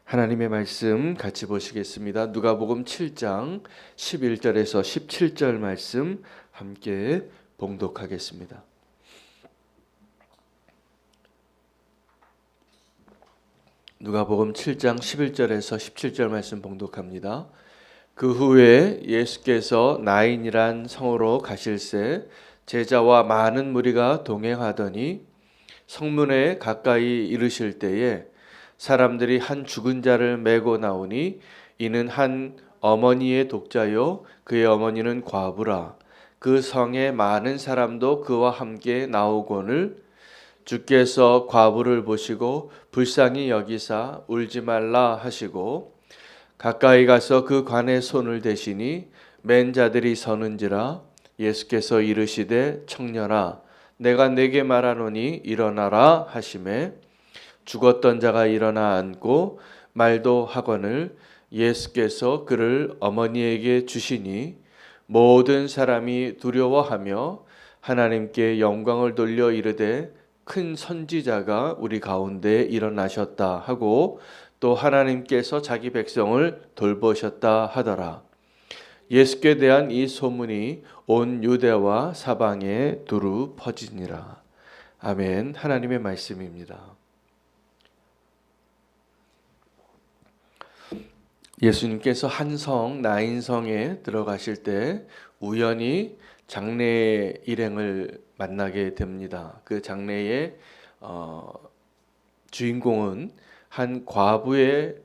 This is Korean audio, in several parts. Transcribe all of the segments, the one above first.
하나님의 말씀 같이 보시겠습니다. 누가복음 7장 11절에서 17절 말씀 함께 봉독하겠습니다. 누가복음 7장 11절에서 17절 말씀 봉독합니다. 그 후에 예수께서 나인이란 성으로 가실새 제자와 많은 무리가 동행하더니 성문에 가까이 이르실 때에 사람들이 한 죽은 자를 메고 나오니 이는 한 어머니의 독자요 그의 어머니는 과부라. 그 성에 많은 사람도 그와 함께 나오거늘 주께서 과부를 보시고 불쌍히 여기사 울지 말라 하시고 가까이 가서 그 관에 손을 대시니 맨 자들이 서는지라. 예수께서 이르시되 청년아 내가 네게 말하노니 일어나라 하시매 죽었던 자가 일어나 앉고 말도 하거늘 예수께서 그를 어머니에게 주시니 모든 사람이 두려워하며 하나님께 영광을 돌려 이르되 큰 선지자가 우리 가운데 일어나셨다 하고 또 하나님께서 자기 백성을 돌보셨다 하더라. 예수께 대한 이 소문이 온 유대와 사방에 두루 퍼지니라. 아멘. 하나님의 말씀입니다. 예수님께서 한성 나인성에 들어가실 때 우연히 장례 일행을 만나게 됩니다. 그 장례의 주인공은 한 과부의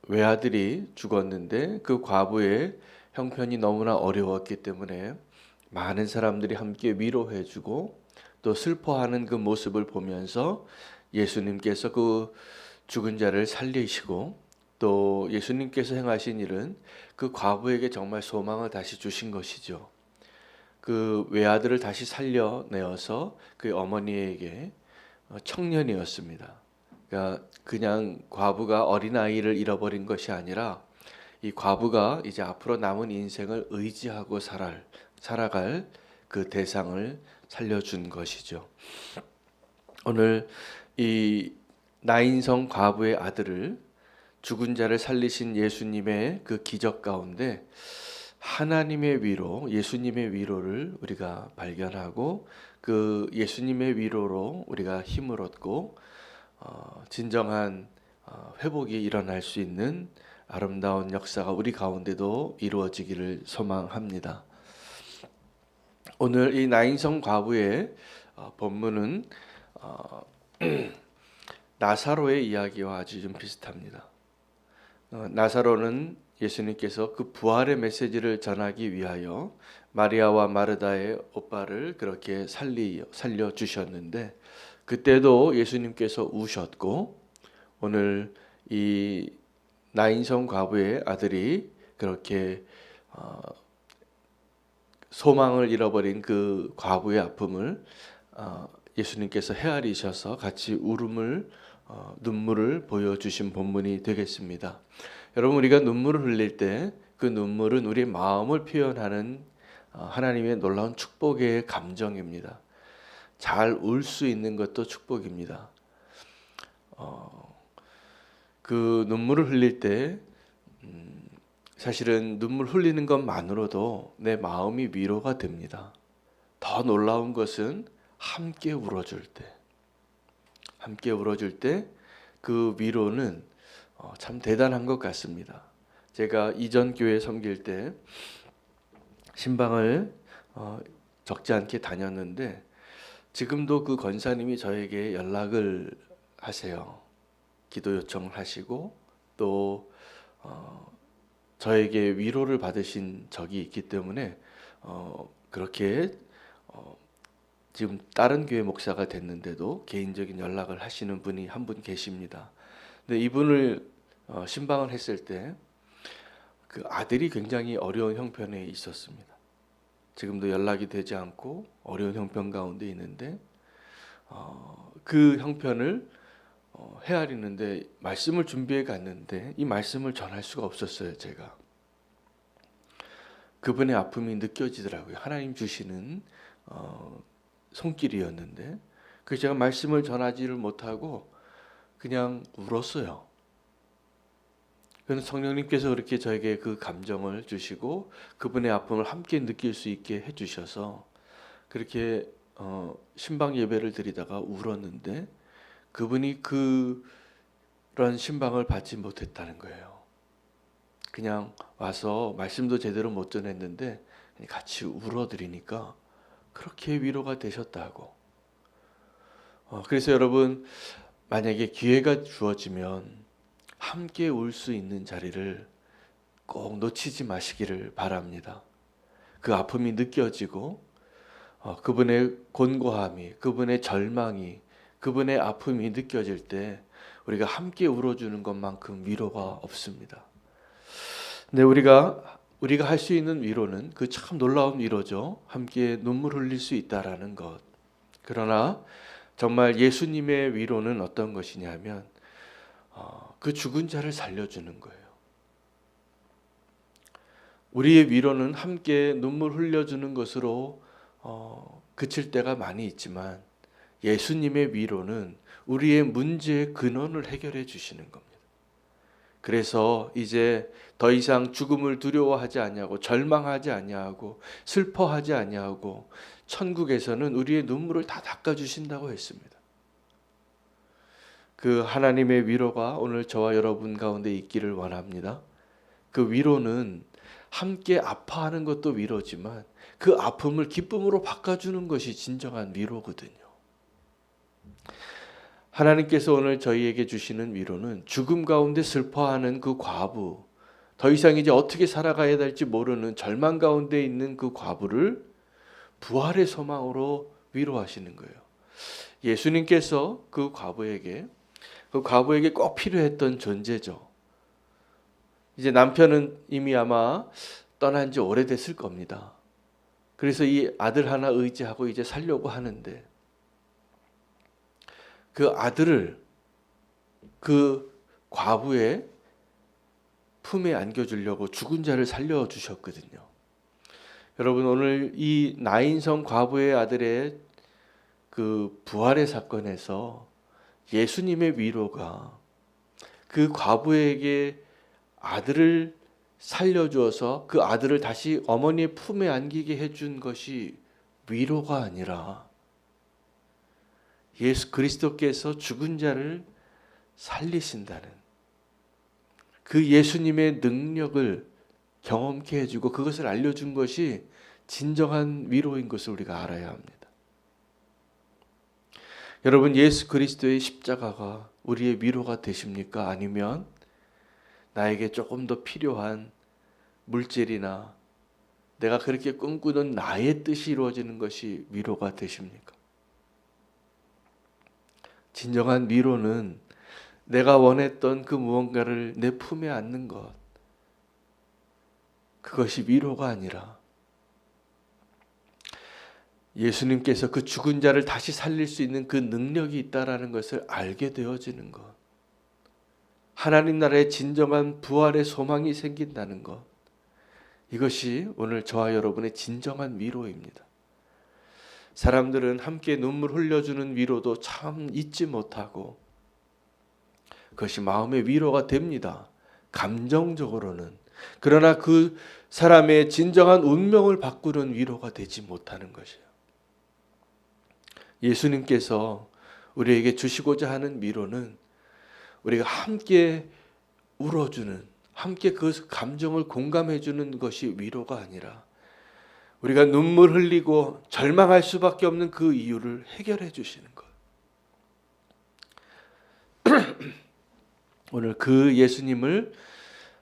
외아들이 죽었는데 그 과부의 형편이 너무나 어려웠기 때문에 많은 사람들이 함께 위로해주고 또 슬퍼하는 그 모습을 보면서 예수님께서 그 죽은 자를 살리시고 또 예수님께서 행하신 일은 그 과부에게 정말 소망을 다시 주신 것이죠. 그 외아들을 다시 살려내어서 그 어머니에게 청년이었습니다. 그러니까 그냥 과부가 어린아이를 잃어버린 것이 아니라 이 과부가 이제 앞으로 남은 인생을 의지하고 살아갈 그 대상을 살려준 것이죠. 오늘 이 나인성 과부의 아들을 죽은 자를 살리신 예수님의 그 기적 가운데 하나님의 위로, 예수님의 위로를 우리가 발견하고 그 예수님의 위로로 우리가 힘을 얻고 진정한 회복이 일어날 수 있는 아름다운 역사가 우리 가운데도 이루어지기를 소망합니다. 오늘 이 나인성 과부의 본문은 나사로의 이야기와 아주 좀 비슷합니다. 나사로는 예수님께서 그 부활의 메시지를 전하기 위하여 마리아와 마르다의 오빠를 그렇게 살려 주셨는데 그때도 예수님께서 우셨고 오늘 이 나인성 과부의 아들이 그렇게 소망을 잃어버린 그 과부의 아픔을 예수님께서 헤아리셔서 같이 눈물을 보여주신 본문이 되겠습니다. 여러분 우리가 눈물을 흘릴 때 그 눈물은 우리의 마음을 표현하는 하나님의 놀라운 축복의 감정입니다. 잘 울 수 있는 것도 축복입니다. 그 눈물을 흘릴 때 사실은 눈물 흘리는 것만으로도 내 마음이 위로가 됩니다. 더 놀라운 것은 함께 울어줄 때 그 위로는 참 대단한 것 같습니다. 제가 이전 교회 섬길 때 신방을 적지 않게 다녔는데 지금도 그 권사님이 저에게 연락을 하세요. 기도 요청을 하시고 또 저에게 위로를 받으신 적이 있기 때문에 그렇게 지금 다른 교회 목사가 됐는데도 개인적인 연락을 하시는 분이 한 분 계십니다. 근데 이분을 신방을 했을 때 그 아들이 굉장히 어려운 형편에 있었습니다. 지금도 연락이 되지 않고 어려운 형편 가운데 있는데 그 형편을 헤아리는데 말씀을 준비해 갔는데 이 말씀을 전할 수가 없었어요. 제가 그분의 아픔이 느껴지더라고요. 하나님 주시는 손길이었는데 그래서 제가 말씀을 전하지를 못하고 그냥 울었어요. 그래서 성령님께서 그렇게 저에게 그 감정을 주시고 그분의 아픔을 함께 느낄 수 있게 해주셔서 그렇게 신방 예배를 드리다가 울었는데 그분이 그런 신방을 받지 못했다는 거예요. 그냥 와서 말씀도 제대로 못 전했는데 같이 울어드리니까 그렇게 위로가 되셨다고. 그래서 여러분, 만약에 기회가 주어지면 함께 울 수 있는 자리를 꼭 놓치지 마시기를 바랍니다. 그 아픔이 느껴지고 그분의 곤고함이, 그분의 절망이, 그분의 아픔이 느껴질 때 우리가 함께 울어주는 것만큼 위로가 없습니다. 근데 우리가 할 수 있는 위로는 그 참 놀라운 위로죠. 함께 눈물 흘릴 수 있다라는 것. 그러나 정말 예수님의 위로는 어떤 것이냐면 그 죽은 자를 살려주는 거예요. 우리의 위로는 함께 눈물 흘려주는 것으로 그칠 때가 많이 있지만 예수님의 위로는 우리의 문제의 근원을 해결해 주시는 겁니다. 그래서 이제 더 이상 죽음을 두려워하지 아니하고 절망하지 아니하고 슬퍼하지 아니하고 천국에서는 우리의 눈물을 다 닦아 주신다고 했습니다. 그 하나님의 위로가 오늘 저와 여러분 가운데 있기를 원합니다. 그 위로는 함께 아파하는 것도 위로지만 그 아픔을 기쁨으로 바꿔주는 것이 진정한 위로거든요. 하나님께서 오늘 저희에게 주시는 위로는 죽음 가운데 슬퍼하는 그 과부, 더 이상 이제 어떻게 살아가야 될지 모르는 절망 가운데 있는 그 과부를 부활의 소망으로 위로하시는 거예요. 예수님께서 그 과부에게 꼭 필요했던 존재죠. 이제 남편은 이미 아마 떠난 지 오래됐을 겁니다. 그래서 이 아들 하나 의지하고 이제 살려고 하는데 그 아들을 그 과부의 품에 안겨주려고 죽은 자를 살려주셨거든요. 여러분, 오늘 이 나인성 과부의 아들의 그 부활의 사건에서 예수님의 위로가 그 과부에게 아들을 살려주어서 그 아들을 다시 어머니의 품에 안기게 해준 것이 위로가 아니라 예수 그리스도께서 죽은 자를 살리신다는 그 예수님의 능력을 경험케 해주고 그것을 알려준 것이 진정한 위로인 것을 우리가 알아야 합니다. 여러분, 예수 그리스도의 십자가가 우리의 위로가 되십니까? 아니면 나에게 조금 더 필요한 물질이나 내가 그렇게 꿈꾸는 나의 뜻이 이루어지는 것이 위로가 되십니까? 진정한 위로는 내가 원했던 그 무언가를 내 품에 안는 것, 그것이 위로가 아니라 예수님께서 그 죽은 자를 다시 살릴 수 있는 그 능력이 있다라는 것을 알게 되어지는 것, 하나님 나라의 진정한 부활의 소망이 생긴다는 것, 이것이 오늘 저와 여러분의 진정한 위로입니다. 사람들은 함께 눈물 흘려주는 위로도 참 잊지 못하고 그것이 마음의 위로가 됩니다. 감정적으로는. 그러나 그 사람의 진정한 운명을 바꾸는 위로가 되지 못하는 것이에요. 예수님께서 우리에게 주시고자 하는 위로는 우리가 함께 울어주는, 함께 그 감정을 공감해주는 것이 위로가 아니라 우리가 눈물 흘리고 절망할 수밖에 없는 그 이유를 해결해 주시는 것. 오늘 그 예수님을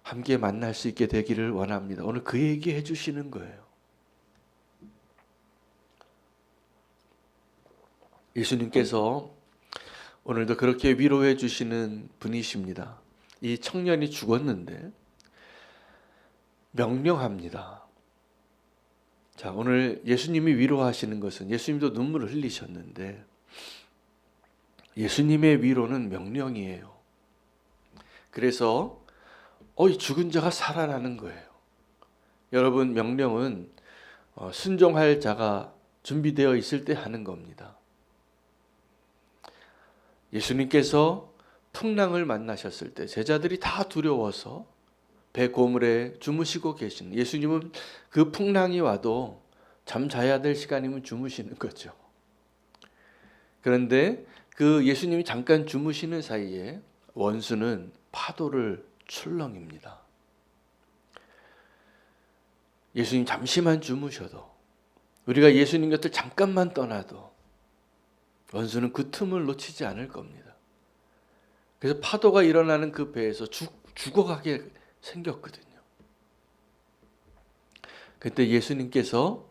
함께 만날 수 있게 되기를 원합니다. 오늘 그 얘기해 주시는 거예요. 예수님께서 오늘도 그렇게 위로해 주시는 분이십니다. 이 청년이 죽었는데 명령합니다. 자, 오늘 예수님이 위로하시는 것은 예수님도 눈물을 흘리셨는데 예수님의 위로는 명령이에요. 그래서 이 죽은 자가 살아나는 거예요. 여러분, 명령은 순종할 자가 준비되어 있을 때 하는 겁니다. 예수님께서 풍랑을 만나셨을 때 제자들이 다 두려워서 배 고물에 주무시고 계신 예수님은 그 풍랑이 와도 잠 자야 될 시간이면 주무시는 거죠. 그런데 그 예수님이 잠깐 주무시는 사이에 원수는 파도를 출렁입니다. 예수님 잠시만 주무셔도, 우리가 예수님 곁을 잠깐만 떠나도 원수는 그 틈을 놓치지 않을 겁니다. 그래서 파도가 일어나는 그 배에서 죽어가게 생겼거든요. 그때 예수님께서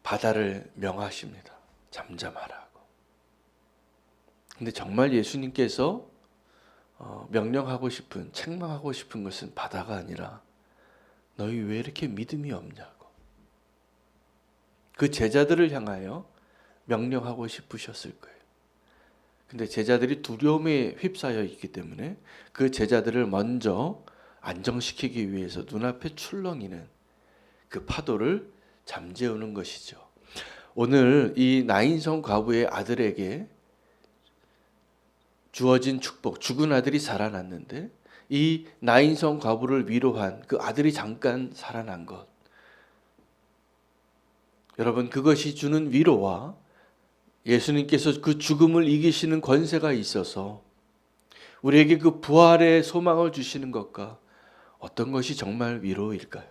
바다를 명하십니다. 잠잠하라고. 근데 정말 예수님께서 명령하고 싶은, 책망하고 싶은 것은 바다가 아니라 너희 왜 이렇게 믿음이 없냐고. 그 제자들을 향하여 명령하고 싶으셨을 거예요. 근데 제자들이 두려움에 휩싸여 있기 때문에 그 제자들을 먼저 안정시키기 위해서 눈앞에 출렁이는 그 파도를 잠재우는 것이죠. 오늘 이 나인성 과부의 아들에게 주어진 축복, 죽은 아들이 살아났는데 이 나인성 과부를 위로한 그 아들이 잠깐 살아난 것, 여러분, 그것이 주는 위로와 예수님께서 그 죽음을 이기시는 권세가 있어서 우리에게 그 부활의 소망을 주시는 것과 어떤 것이 정말 위로일까요?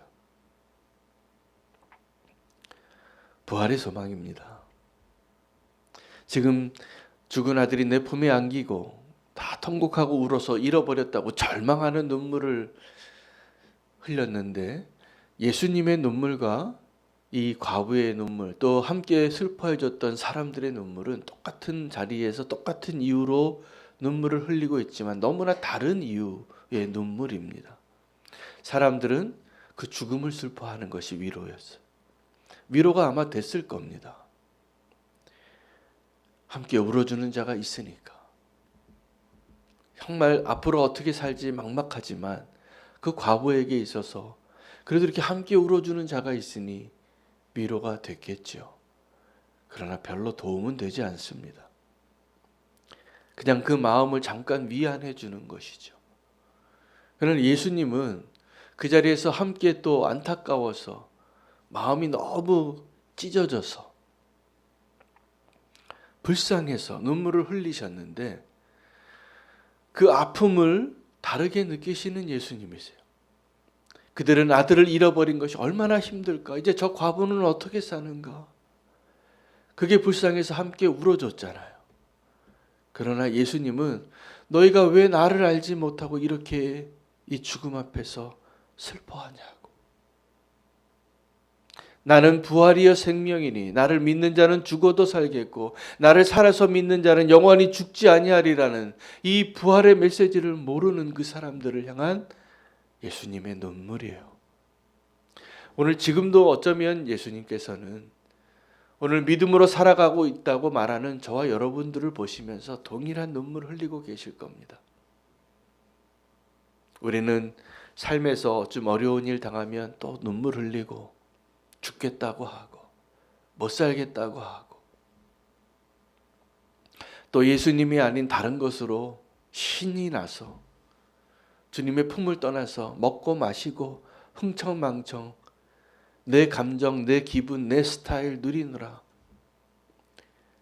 부활의 소망입니다. 지금 죽은 아들이 내 품에 안기고 다 통곡하고 울어서 잃어버렸다고 절망하는 눈물을 흘렸는데, 예수님의 눈물과 이 과부의 눈물, 또 함께 슬퍼해줬던 사람들의 눈물은 똑같은 자리에서 똑같은 이유로 눈물을 흘리고 있지만 너무나 다른 이유의 눈물입니다. 사람들은 그 죽음을 슬퍼하는 것이 위로였어요. 위로가 아마 됐을 겁니다. 함께 울어주는 자가 있으니까. 정말 앞으로 어떻게 살지 막막하지만 그 과부에게 있어서 그래도 이렇게 함께 울어주는 자가 있으니 위로가 됐겠죠. 그러나 별로 도움은 되지 않습니다. 그냥 그 마음을 잠깐 위안해 주는 것이죠. 그러나 예수님은 그 자리에서 함께 또 안타까워서 마음이 너무 찢어져서 불쌍해서 눈물을 흘리셨는데 그 아픔을 다르게 느끼시는 예수님이세요. 그들은 아들을 잃어버린 것이 얼마나 힘들까? 이제 저 과부는 어떻게 사는가? 그게 불쌍해서 함께 울어줬잖아요. 그러나 예수님은 너희가 왜 나를 알지 못하고 이렇게 이 죽음 앞에서 슬퍼하냐고. 나는 부활이여 생명이니 나를 믿는 자는 죽어도 살겠고 나를 살아서 믿는 자는 영원히 죽지 아니하리라는 이 부활의 메시지를 모르는 그 사람들을 향한 예수님의 눈물이에요. 오늘 지금도 어쩌면 예수님께서는 오늘 믿음으로 살아가고 있다고 말하는 저와 여러분들을 보시면서 동일한 눈물을 흘리고 계실 겁니다. 우리는 삶에서 좀 어려운 일 당하면 또 눈물 흘리고 죽겠다고 하고 못 살겠다고 하고 또 예수님이 아닌 다른 것으로 신이 나서 주님의 품을 떠나서 먹고 마시고 흥청망청 내 감정, 내 기분, 내 스타일 누리느라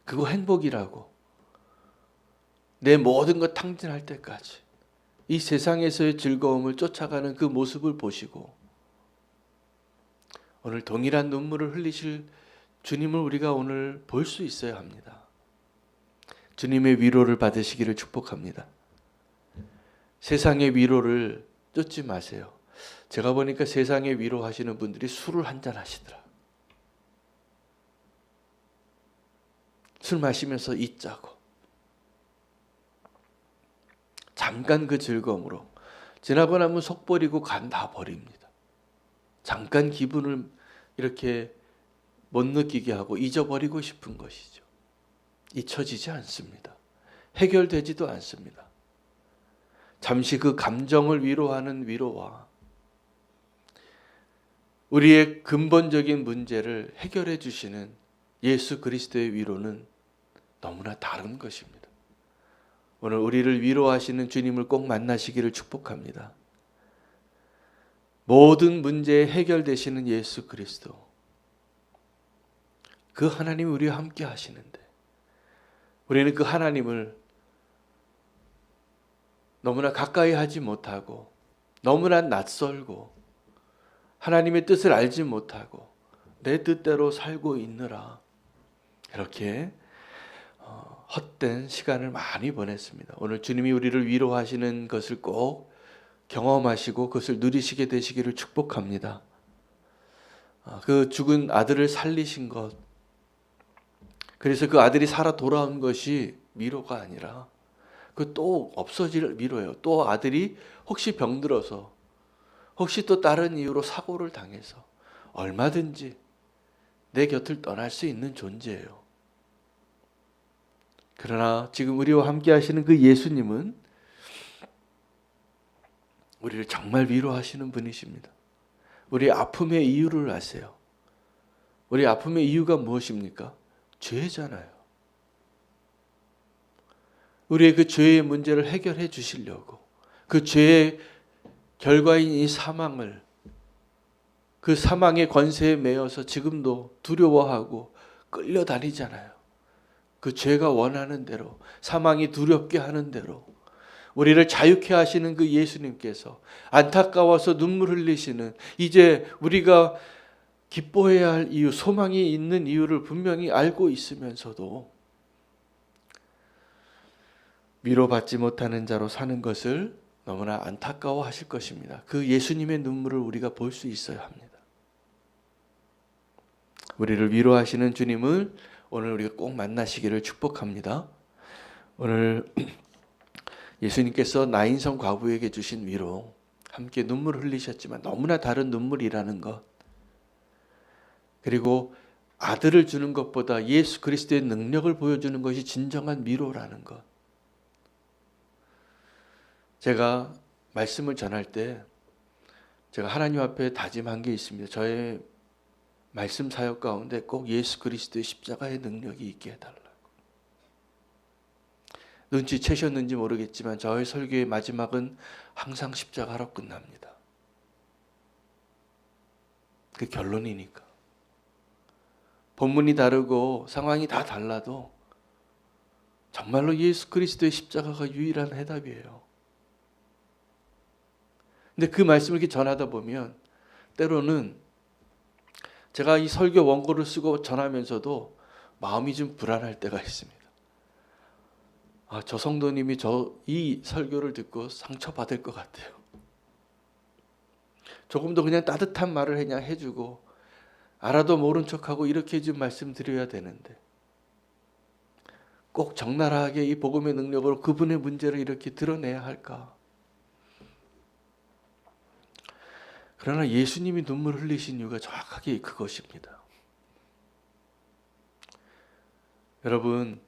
그거 행복이라고 내 모든 것 탕진할 때까지 이 세상에서의 즐거움을 쫓아가는 그 모습을 보시고 오늘 동일한 눈물을 흘리실 주님을 우리가 오늘 볼 수 있어야 합니다. 주님의 위로를 받으시기를 축복합니다. 세상의 위로를 쫓지 마세요. 제가 보니까 세상에 위로하시는 분들이 술을 한잔 하시더라. 술 마시면서 잊자고. 잠깐 그 즐거움으로 지나고 나면 속 버리고 간 다 버립니다. 잠깐 기분을 이렇게 못 느끼게 하고 잊어버리고 싶은 것이죠. 잊혀지지 않습니다. 해결되지도 않습니다. 잠시 그 감정을 위로하는 위로와 우리의 근본적인 문제를 해결해 주시는 예수 그리스도의 위로는 너무나 다른 것입니다. 오늘 우리를 위로하시는 주님을 꼭 만나시기를 축복합니다. 모든 문제 해결되시는 예수 그리스도, 그 하나님이 우리와 함께 하시는데 우리는 그 하나님을 너무나 가까이 하지 못하고 너무나 낯설고 하나님의 뜻을 알지 못하고 내 뜻대로 살고 있느라 이렇게 헛된 시간을 많이 보냈습니다. 오늘 주님이 우리를 위로하시는 것을 꼭 경험하시고 그것을 누리시게 되시기를 축복합니다. 그 죽은 아들을 살리신 것, 그래서 그 아들이 살아 돌아온 것이 위로가 아니라 그 또 없어질 위로예요. 또 아들이 혹시 병들어서 혹시 또 다른 이유로 사고를 당해서 얼마든지 내 곁을 떠날 수 있는 존재예요. 그러나 지금 우리와 함께 하시는 그 예수님은 우리를 정말 위로하시는 분이십니다. 우리의 아픔의 이유를 아세요. 우리 아픔의 이유가 무엇입니까? 죄잖아요. 우리의 그 죄의 문제를 해결해 주시려고 그 죄의 결과인 이 사망을, 그 사망의 권세에 매여서 지금도 두려워하고 끌려다니잖아요. 그 죄가 원하는 대로, 사망이 두렵게 하는 대로 우리를 자유케 하시는 그 예수님께서 안타까워서 눈물 흘리시는, 이제 우리가 기뻐해야 할 이유, 소망이 있는 이유를 분명히 알고 있으면서도 위로받지 못하는 자로 사는 것을 너무나 안타까워 하실 것입니다. 그 예수님의 눈물을 우리가 볼 수 있어야 합니다. 우리를 위로하시는 주님을 오늘 우리가 꼭 만나시기를 축복합니다. 오늘 예수님께서 나인성 과부에게 주신 위로, 함께 눈물을 흘리셨지만 너무나 다른 눈물이라는 것, 그리고 아들을 주는 것보다 예수 그리스도의 능력을 보여주는 것이 진정한 위로라는 것. 제가 말씀을 전할 때 제가 하나님 앞에 다짐한 게 있습니다. 저의 말씀 사역 가운데 꼭 예수 그리스도의 십자가의 능력이 있게 해달라고. 눈치채셨는지 모르겠지만 저의 설교의 마지막은 항상 십자가로 끝납니다. 그 결론이니까. 본문이 다르고 상황이 다 달라도 정말로 예수 그리스도의 십자가가 유일한 해답이에요. 근데 그 말씀을 이렇게 전하다 보면 때로는 제가 이 설교 원고를 쓰고 전하면서도 마음이 좀 불안할 때가 있습니다. 저 성도님이 이 설교를 듣고 상처받을 것 같아요. 조금 더 그냥 따뜻한 말을 그냥 해주고 알아도 모른 척하고 이렇게 좀 말씀드려야 되는데 꼭 적나라하게 이 복음의 능력으로 그분의 문제를 이렇게 드러내야 할까? 그러나 예수님이 눈물 흘리신 이유가 정확하게 그것입니다. 여러분,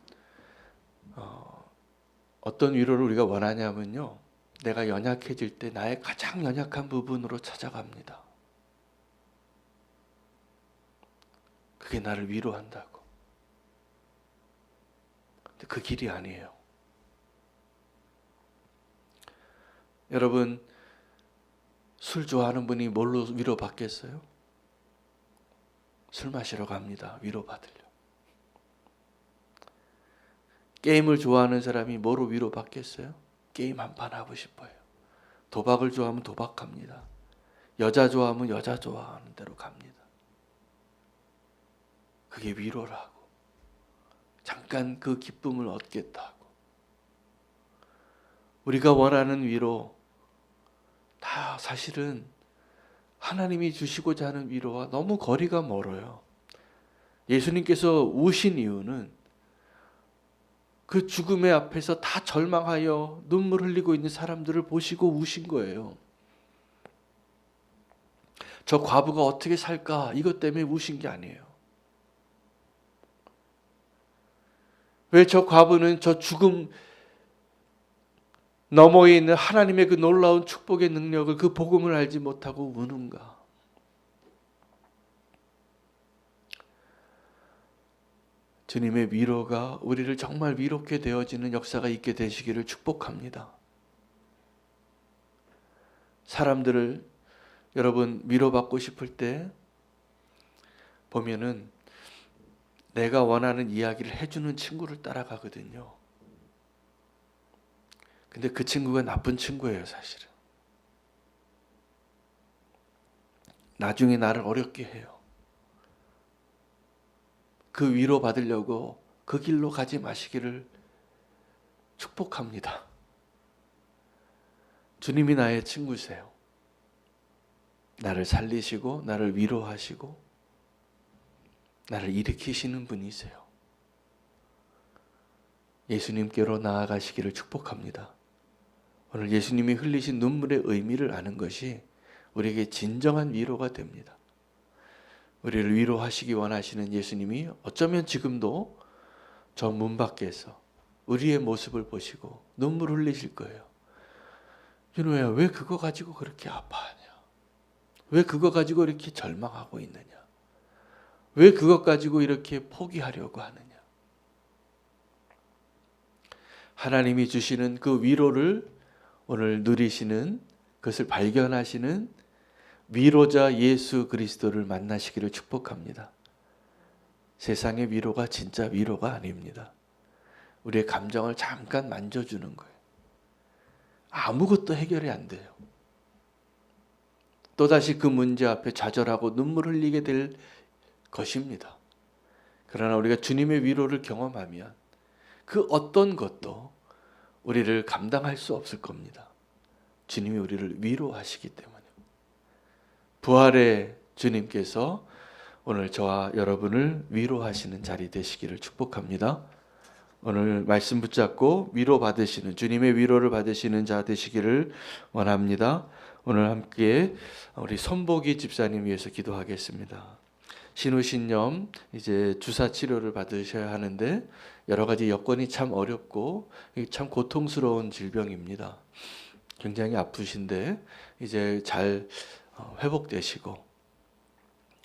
어떤 위로를 우리가 원하냐면요, 내가 연약해질 때 나의 가장 연약한 부분으로 찾아갑니다. 그게 나를 위로한다고. 근데 그 길이 아니에요. 여러분, 술 좋아하는 분이 뭘로 위로받겠어요? 술 마시러 갑니다. 위로받으려. 게임을 좋아하는 사람이 뭐로 위로받겠어요? 게임 한판 하고 싶어요. 도박을 좋아하면 도박합니다. 여자 좋아하면 여자 좋아하는 대로 갑니다. 그게 위로라고. 잠깐 그 기쁨을 얻겠다고. 우리가 원하는 위로 다 사실은 하나님이 주시고자 하는 위로와 너무 거리가 멀어요. 예수님께서 우신 이유는 그 죽음의 앞에서 다 절망하여 눈물 흘리고 있는 사람들을 보시고 우신 거예요. 저 과부가 어떻게 살까? 이것 때문에 우신 게 아니에요. 왜 저 과부는 저 죽음 너머에 있는 하나님의 그 놀라운 축복의 능력을, 그 복음을 알지 못하고 우는가? 주님의 위로가 우리를 정말 위롭게 되어지는 역사가 있게 되시기를 축복합니다. 사람들을 여러분 위로받고 싶을 때 보면은 내가 원하는 이야기를 해주는 친구를 따라가거든요. 근데 그 친구가 나쁜 친구예요, 사실은. 나중에 나를 어렵게 해요. 그 위로 받으려고 그 길로 가지 마시기를 축복합니다. 주님이 나의 친구세요. 나를 살리시고 나를 위로하시고 나를 일으키시는 분이세요. 예수님께로 나아가시기를 축복합니다. 오늘 예수님이 흘리신 눈물의 의미를 아는 것이 우리에게 진정한 위로가 됩니다. 우리를 위로하시기 원하시는 예수님이 어쩌면 지금도 저 문 밖에서 우리의 모습을 보시고 눈물 흘리실 거예요. 윤호야, 왜 그거 가지고 그렇게 아파하냐? 왜 그거 가지고 이렇게 절망하고 있느냐? 왜 그것 가지고 이렇게 포기하려고 하느냐? 하나님이 주시는 그 위로를 오늘 누리시는, 그것을 발견하시는 위로자 예수 그리스도를 만나시기를 축복합니다. 세상의 위로가 진짜 위로가 아닙니다. 우리의 감정을 잠깐 만져주는 거예요. 아무것도 해결이 안 돼요. 또다시 그 문제 앞에 좌절하고 눈물 흘리게 될 것입니다. 그러나 우리가 주님의 위로를 경험하면 그 어떤 것도 우리를 감당할 수 없을 겁니다. 주님이 우리를 위로하시기 때문에. 부활의 주님께서 오늘 저와 여러분을 위로하시는 자리 되시기를 축복합니다. 오늘 말씀 붙잡고 위로받으시는, 주님의 위로를 받으시는 자 되시기를 원합니다. 오늘 함께 우리 손보기 집사님 위해서 기도하겠습니다. 신우신염 이제 주사 치료를 받으셔야 하는데 여러 가지 여건이 참 어렵고 참 고통스러운 질병입니다. 굉장히 아프신데 이제 잘 회복되시고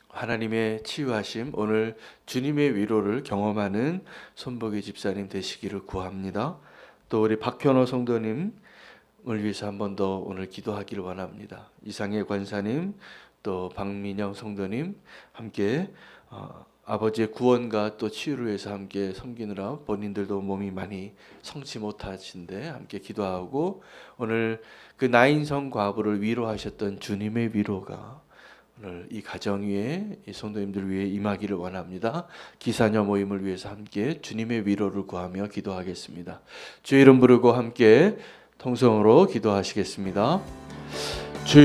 하나님의 치유하심, 오늘 주님의 위로를 경험하는 손보기 집사님 되시기를 구합니다. 또 우리 박현호 성도님을 위해서 한 번 더 오늘 기도하기를 원합니다. 이상해 권사님, 또 박민영 성도님 함께 아버지의 구원과 또 치유를 위해서 함께 섬기느라 본인들도 몸이 많이 성치 못하신데 함께 기도하고, 오늘 그 나인성 과부를 위로하셨던 주님의 위로가 오늘 이 가정 위에, 이 성도님들 위해 임하기를 원합니다. 기사녀 모임을 위해서 함께 주님의 위로를 구하며 기도하겠습니다. 주의 이름 부르고 함께 통성으로 기도하시겠습니다. 주여